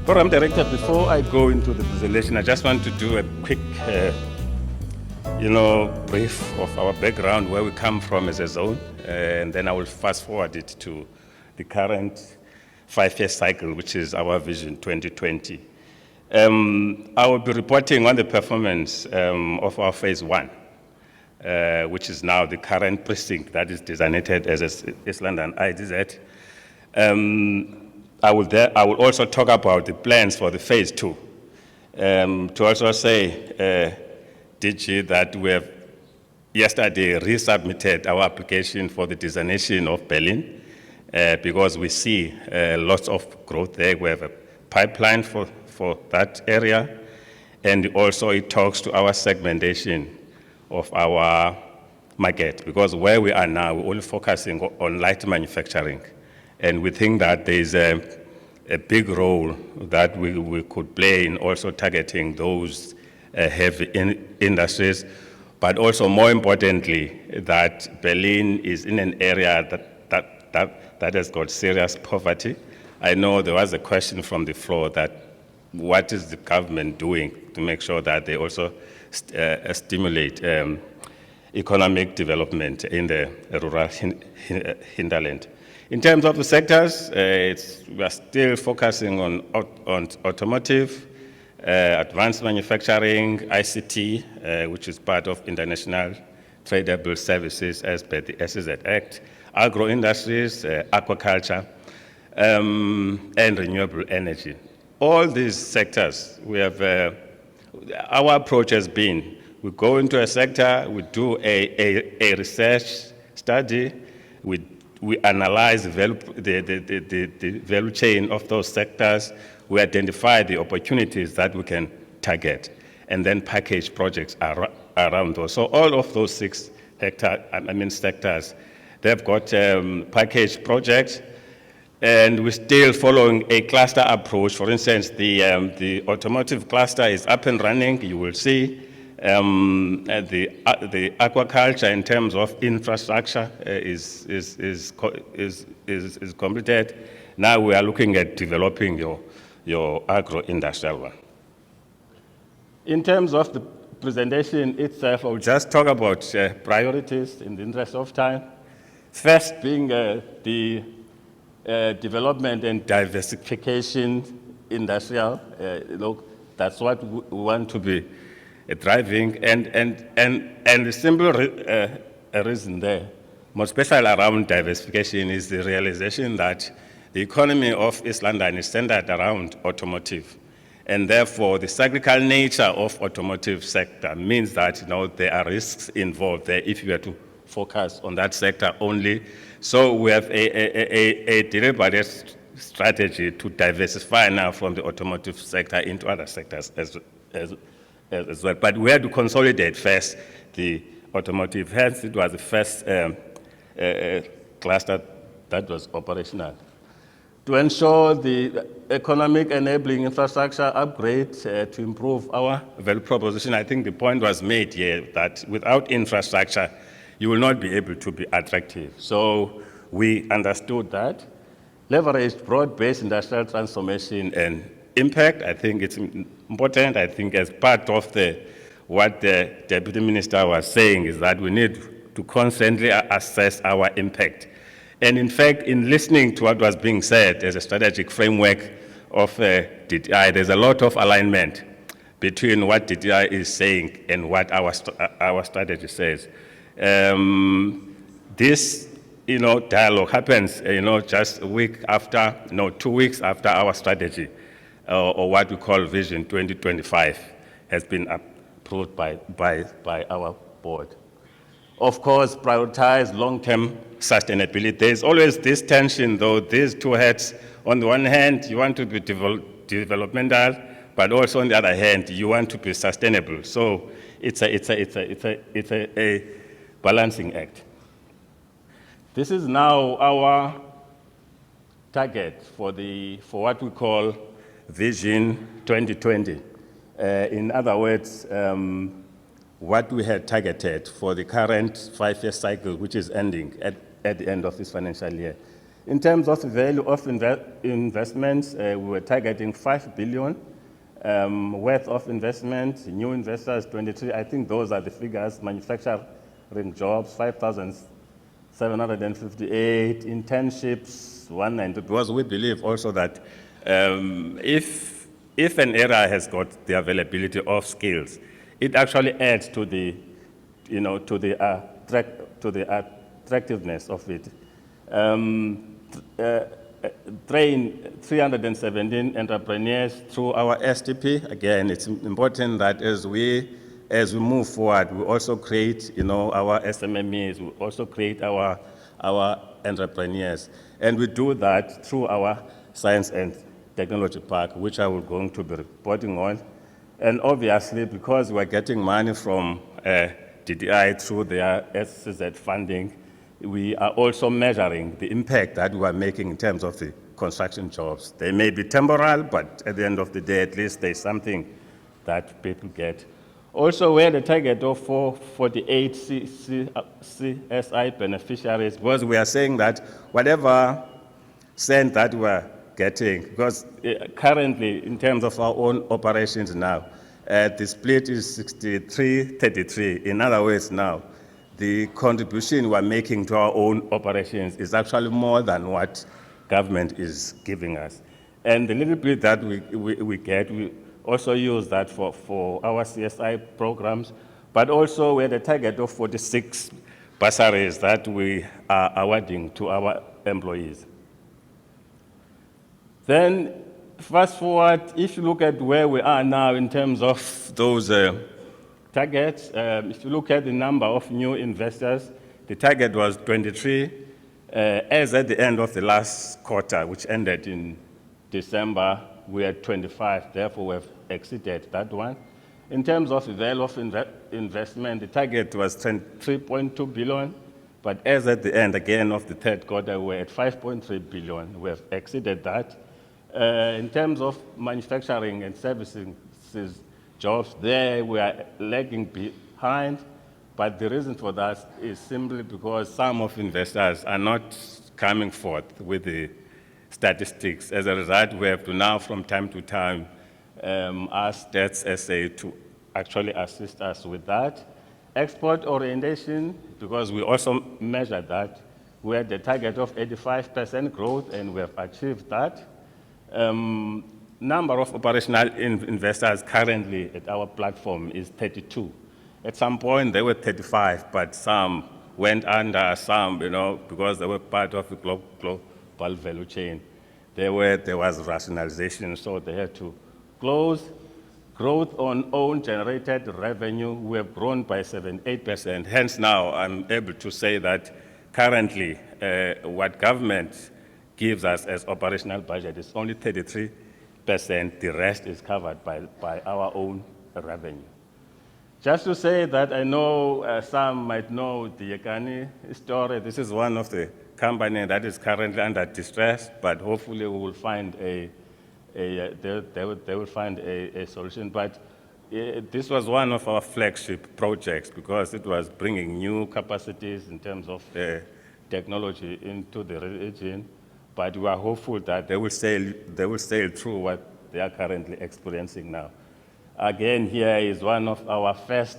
Program Director, before I go into the presentation, I just want to do a quick, brief of our background, where we come from as a zone, and then I will fast forward it to the current 5-year cycle, which is our Vision 2020. I will be reporting on the performance of our Phase 1, which is now the current precinct that is designated as East London IDZ. I will also talk about the plans for the Phase 2. To also say, DG, that we have yesterday resubmitted our application for the designation of Berlin because we see lots of growth there. We have a pipeline for that area, and also it talks to our segmentation of our market, because where we are now, we're only focusing on light manufacturing. And we think that there is a big role that we could play in also targeting those heavy industries, but also more importantly, that Berlin is in an area that has got serious poverty. I know there was a question from the floor that what is the government doing to make sure that they also stimulate economic development in the rural hinterland. In terms of the sectors, we are still focusing on automotive, advanced manufacturing, ICT, which is part of international tradable services as per the SEZ Act, agro-industries, aquaculture, and renewable energy. All these sectors, we have, our approach has been, we go into a sector, we do a research study, we analyze the value chain of those sectors, we identify the opportunities that we can target, and then package projects around those. So all of those six sectors, they've got package projects, and we're still following a cluster approach. For instance, the automotive cluster is up and running, you will see. The aquaculture in terms of infrastructure is completed. Now we are looking at developing your agro-industrial one. In terms of the presentation itself, I'll just talk about priorities in the interest of time. First being the development and diversification industrial. That's what we want to be driving, and the simple reason there, more especially around diversification, is the realization that the economy of East London is centered around automotive, and therefore the cyclical nature of automotive sector means that there are risks involved there if you were to focus on that sector only. So we have a deliberate strategy to diversify now from the automotive sector into other sectors as well. But we had to consolidate first the automotive. Hence, it was the first cluster that was operational. To ensure the economic enabling infrastructure upgrade to improve our value proposition, I think the point was made here that without infrastructure, you will not be able to be attractive. So we understood that. Leveraged broad-based industrial transformation and impact. I think it's important. I think as part of what the Deputy Minister was saying is that we need to constantly assess our impact. And in fact, in listening to what was being said as a strategic framework of DTI, there's a lot of alignment between what DTI is saying and what our strategy says. This dialogue happens just a week after, 2 weeks after our strategy, or what we call Vision 2025, has been approved by our board. Of course, prioritize long-term sustainability. There's always this tension, though, these two heads. On the one hand, you want to be developmental, but also on the other hand, you want to be sustainable. So it's a balancing act. This is now our target for what we call Vision 2020. In other words, what we had targeted for the current 5-year cycle, which is ending at the end of this financial year. In terms of the value of investments, we were targeting 5 billion worth of investment, new investors 23. I think those are the figures. Manufacturing jobs 5,758, internships 190. Because we believe also that if an area has got the availability of skills, it actually adds to the, to the attractiveness of it. Train 317 entrepreneurs through our SDP. Again, it's important that as we move forward, we also create, our SMMEs, we also create our entrepreneurs. And we do that through our Science and Technology Park, which I will going to be reporting on. And obviously, because we're getting money from DDI through their SCZ funding, we are also measuring the impact that we are making in terms of the construction jobs. They may be temporal, but at the end of the day, at least there's something that people get. Also, we had a target of 448 CSI beneficiaries, because we are saying that whatever cent that we're getting, because currently, in terms of our own operations now, the split is 63-33. In other words, now, the contribution we're making to our own operations is actually more than what government is giving us. And the little bit that we get, we also use that for our CSI programs, but also we had a target of 46 bursaries that we are awarding to our employees. Then, fast forward, if you look at where we are now in terms of those targets, if you look at the number of new investors, the target was 23. As at the end of the last quarter, which ended in December, we had 25. Therefore, we have exceeded that one. In terms of the value of investment, the target was 3.2 billion. But as at the end, again, of the third quarter, we're at 5.3 billion. We have exceeded that. In terms of manufacturing and services jobs, there we are lagging behind, but the reason for that is simply because some of investors are not coming forth with the statistics. As a result, we have to now, from time to time, ask Stats SA to actually assist us with that. Export orientation, because we also measure that, we had a target of 85% growth, and we have achieved that. Number of operational investors currently at our platform is 32. At some point, they were 35, but some went under, some, because they were part of the global value chain. There was rationalization, so they had to close. Growth on own generated revenue, we have grown by 78%. Hence now, I'm able to say that currently, what government gives us as operational budget is only 33%. The rest is covered by our own revenue. Just to say that I know some might know the Yekani story. This is one of the companies that is currently under distress, but hopefully we will find they will find a solution. But this was one of our flagship projects because it was bringing new capacities in terms of technology into the region. But we are hopeful that they will sail through what they are currently experiencing now. Again, here is one of our first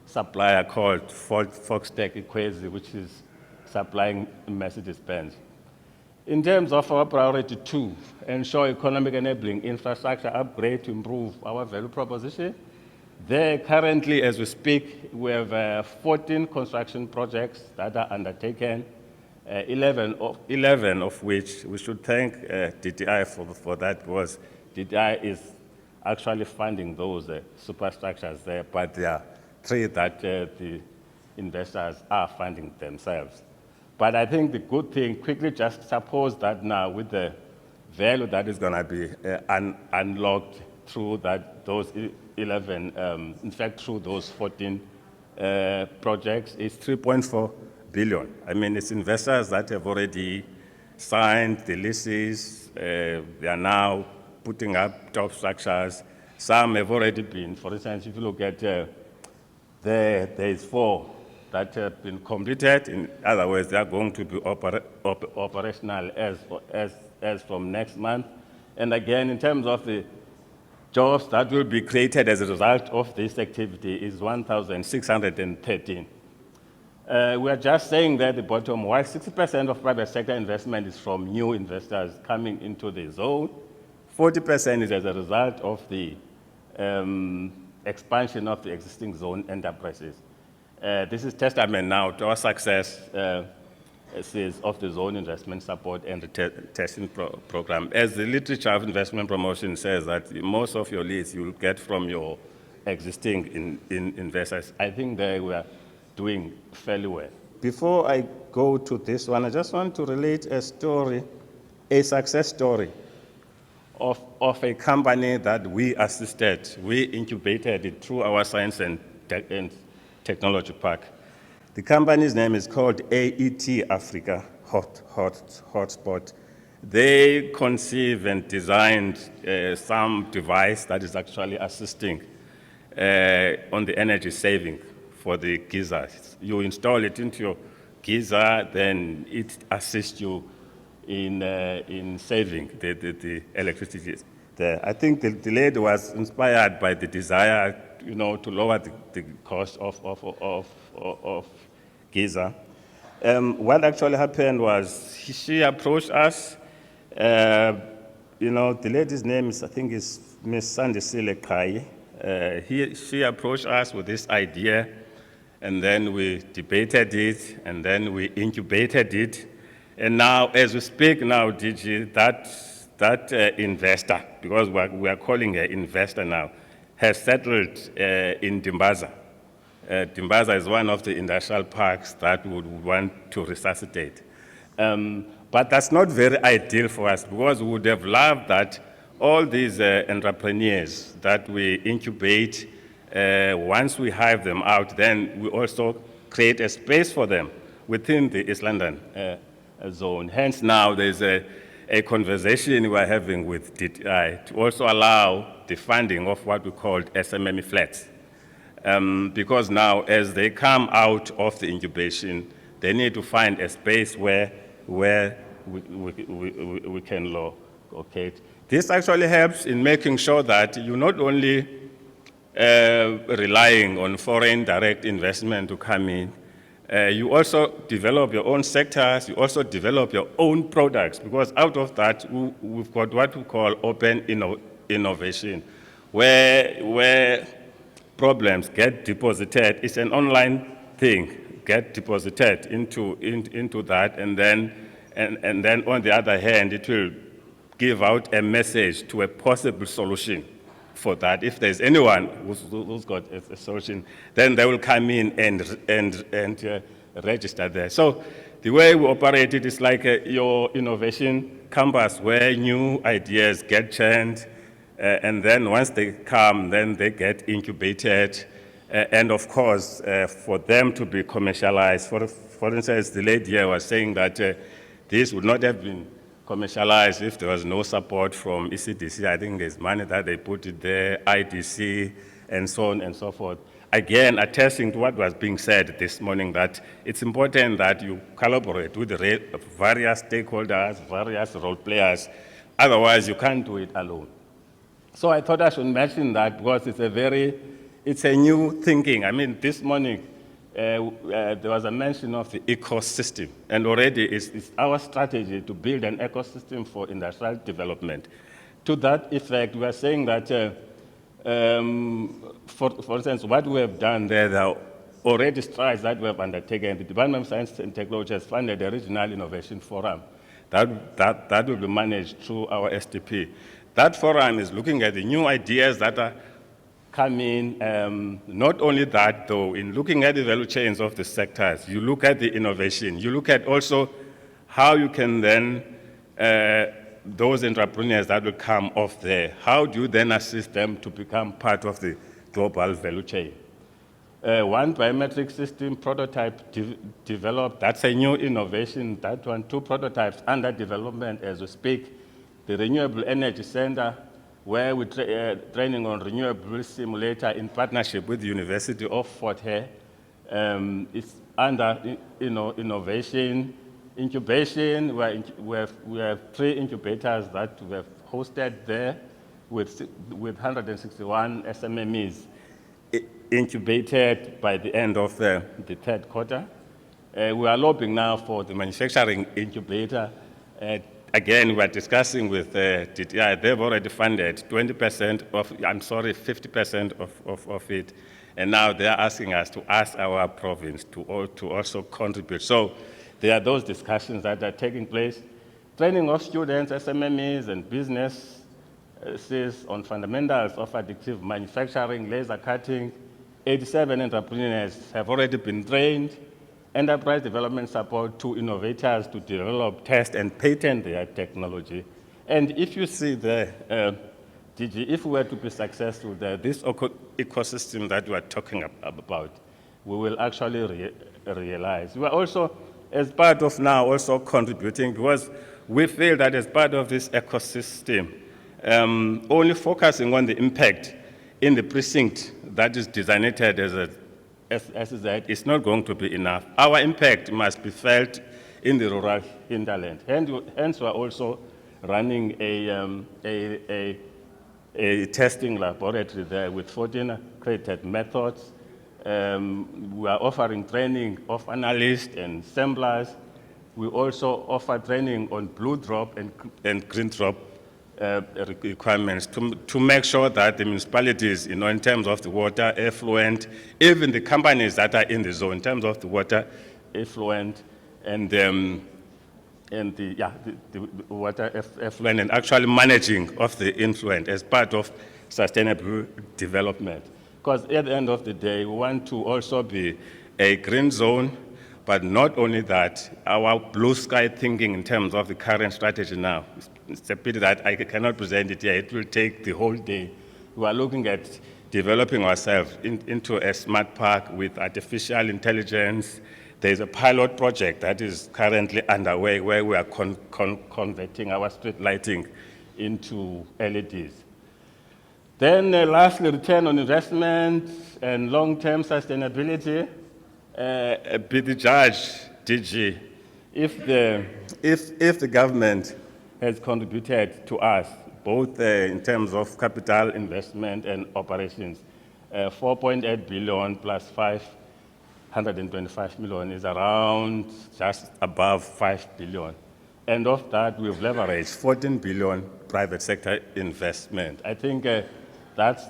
supplier called Foxtech Equasi, which is supplying Mercedes-Benz. In terms of our priority 2, ensure economic enabling infrastructure upgrade to improve our value proposition. There currently, as we speak, we have 14 construction projects that are undertaken. 11 of which we should thank DTI for that, because DTI is actually funding those superstructures there, but there are 3 that the investors are funding themselves. But I think the good thing, quickly just suppose that now with the value that is going to be unlocked through those 11, in fact, through those 14 projects, is 3.4 billion. I mean, it's investors that have already signed the leases. They are now putting up top structures. Some have already been. For instance, if you look at there is 4 that have been completed. In other words, they are going to be operational as from next month. And again, in terms of the jobs that will be created as a result of this activity is 1,613. We are just saying that at the bottom, while 60% of private sector investment is from new investors coming into the zone, 40% is as a result of the expansion of the existing zone enterprises. This is testament now to our success of the zone investment support and the testing program. As the literature of investment promotion says that most of your leads you'll get from your existing investors, I think they were doing fairly well. Before I go to this one, I just want to relate a story, a success story of a company that we assisted. We incubated it through our science and technology park. The company's name is called AET Africa Hotspot. They conceived and designed some device that is actually assisting on the energy saving for the geysers. You install it into your geyser, then it assists you in saving the electricity there. I think the lady was inspired by the desire, to lower the cost of geyser. What actually happened was she approached us. The lady's name is, I think, is Miss Sandisile Kai. She approached us with this idea, and then we debated it, and then we incubated it. And now, as we speak now, DG, that investor, because we are calling her investor now, has settled in Dimbaza. Dimbaza is one of the industrial parks that we would want to resuscitate. But that's not very ideal for us, because we would have loved that all these entrepreneurs that we incubate, once we hive them out, then we also create a space for them within the East London zone. Hence now there's a conversation we're having with DTI to also allow the funding of what we call SMME flats. Because now as they come out of the incubation, they need to find a space where we can locate. This actually helps in making sure that you're not only relying on foreign direct investment to come in, you also develop your own sectors, you also develop your own products, because out of that, we've got what we call open innovation, where problems get deposited. It's an online thing, get deposited into that, and then on the other hand, it will give out a message to a possible solution for that. If there's anyone who's got a solution, then they will come in and register there. So the way we operate it is like your innovation campus, where new ideas get churned, and then once they come, then they get incubated, and of course, for them to be commercialized. For instance, the lady here was saying that this would not have been commercialized if there was no support from ECDC. I think there's money that they put it there, IDC, and so on and so forth. Again, attesting to what was being said this morning, that it's important that you collaborate with the various stakeholders, various role players. Otherwise, you can't do it alone. So I thought I should mention that because it's a new thinking. I mean, this morning, there was a mention of the ecosystem, and already it's our strategy to build an ecosystem for industrial development. To that effect, we are saying that, for instance, what we have done there are already strides that we have undertaken. The Department of Science and Technology has funded a regional innovation forum that will be managed through our SDP. That forum is looking at the new ideas that are come in. Not only that, though, in looking at the value chains of the sectors, you look at the innovation, you look at also how you can then, those entrepreneurs that will come off there, how do you then assist them to become part of the global value chain? One biometric system prototype developed, that's a new innovation, that one, 2 prototypes under development as we speak. The Renewable Energy Center, where we're training on renewable simulator in partnership with the University of Fort Hare. It's under innovation, incubation. We have 3 incubators that we have hosted there with 161 SMMEs incubated by the end of the 3rd quarter. We are lobbying now for the manufacturing incubator. Again, we are discussing with DTI. They've already funded 50% of it. And now they are asking us to ask our province to also contribute. So there are those discussions that are taking place. Training of students, SMMEs, and businesses on fundamentals of additive manufacturing, laser cutting. 87 entrepreneurs have already been trained. Enterprise development support to innovators to develop, test, and patent their technology. And if you see the DG, if we were to be successful there, this ecosystem that we are talking about, we will actually realize. We are also, as part of now, also contributing, because we feel that as part of this ecosystem, only focusing on the impact in the precinct that is designated as a SZ is not going to be enough. Our impact must be felt in the rural hinterland. Hence, we are also running a testing laboratory there with 14 accredited methods. We are offering training of analysts and assemblers. We also offer training on blue drop and green drop requirements to make sure that the municipalities, in terms of the water effluent, even the companies that are in the zone, in terms of the water effluent and the water effluent and actually managing of the influent as part of sustainable development. Because at the end of the day, we want to also be a green zone, but not only that, our blue sky thinking in terms of the current strategy now. It's a pity that I cannot present it here. It will take the whole day. We are looking at developing ourselves into a smart park with artificial intelligence. There's a pilot project that is currently underway where we are converting our street lighting into LEDs. Then lastly, return on investment and long-term sustainability. Be the judge, DG, if the government has contributed to us, both in terms of capital investment and operations. 4.8 billion plus 525 million is around just above 5 billion. And of that, we've leveraged 14 billion private sector investment. I think that's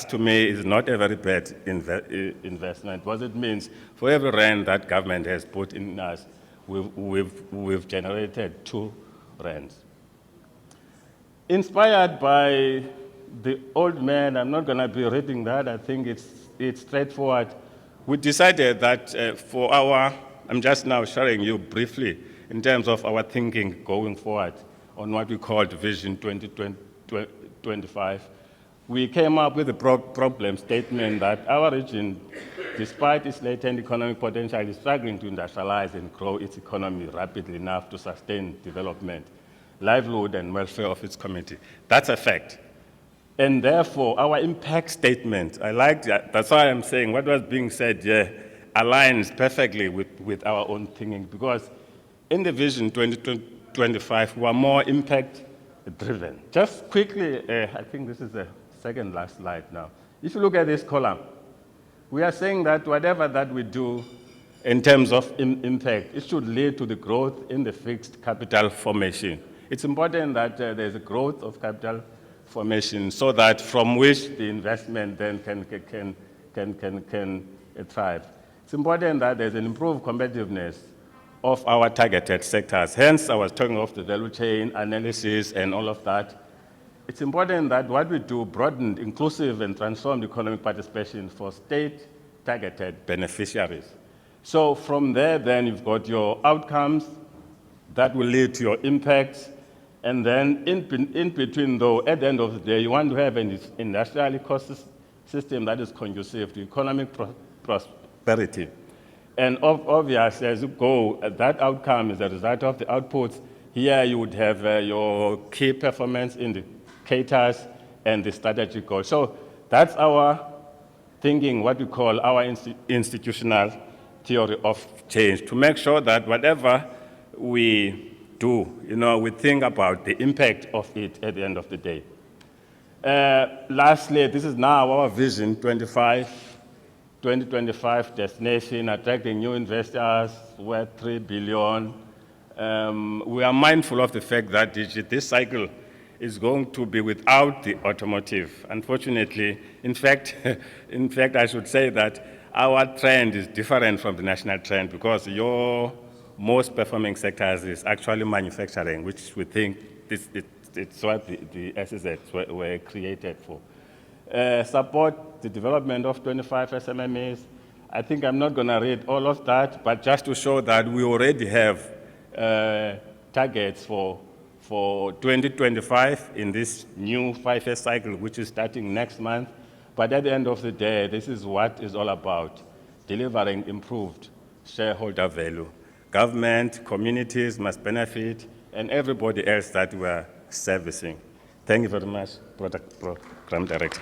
to me is not a very bad investment, because it means for every rand that government has put in us, we've generated 2 rands. Inspired by the old man, I'm not going to be reading that. I think it's straightforward. We decided that I'm just now sharing you briefly in terms of our thinking going forward on what we called Vision 2025. We came up with a problem statement that our region, despite its latent economic potential, is struggling to industrialize and grow its economy rapidly enough to sustain development, livelihood, and welfare of its community. That's a fact. And therefore, our impact statement, I like that. That's why I'm saying what was being said here aligns perfectly with our own thinking, because in the Vision 2025, we are more impact-driven. Just quickly, I think this is the second last slide now. If you look at this column, we are saying that whatever that we do in terms of impact, it should lead to the growth in the fixed capital formation. It's important that there's a growth of capital formation so that from which the investment then can thrive. It's important that there's an improved competitiveness of our targeted sectors. Hence, I was talking of the value chain analysis and all of that. It's important that what we do broaden inclusive and transformed economic participation for state-targeted beneficiaries. So from there, then you've got your outcomes that will lead to your impacts. And then in between, though, at the end of the day, you want to have an industrial ecosystem that is conducive to economic prosperity. And obviously, as you go, that outcome is a result of the outputs. Here you would have your key performance indicators and the strategic goals. So that's our thinking, what we call our institutional theory of change to make sure that whatever we do, we think about the impact of it at the end of the day. Lastly, this is now our vision 2025 destination, attracting new investors worth 3 billion. We are mindful of the fact that this cycle is going to be without the automotive. Unfortunately, in fact, I should say that our trend is different from the national trend because your most performing sectors is actually manufacturing, which we think it's what the SEZs were created for. Support the development of 25 SMMEs. I think I'm not going to read all of that, but just to show that we already have targets for 2025 in this new 5-year cycle, which is starting next month. But at the end of the day, this is what it's all about, delivering improved shareholder value. Government, communities must benefit, and everybody else that we are servicing. Thank you very much, Program Director.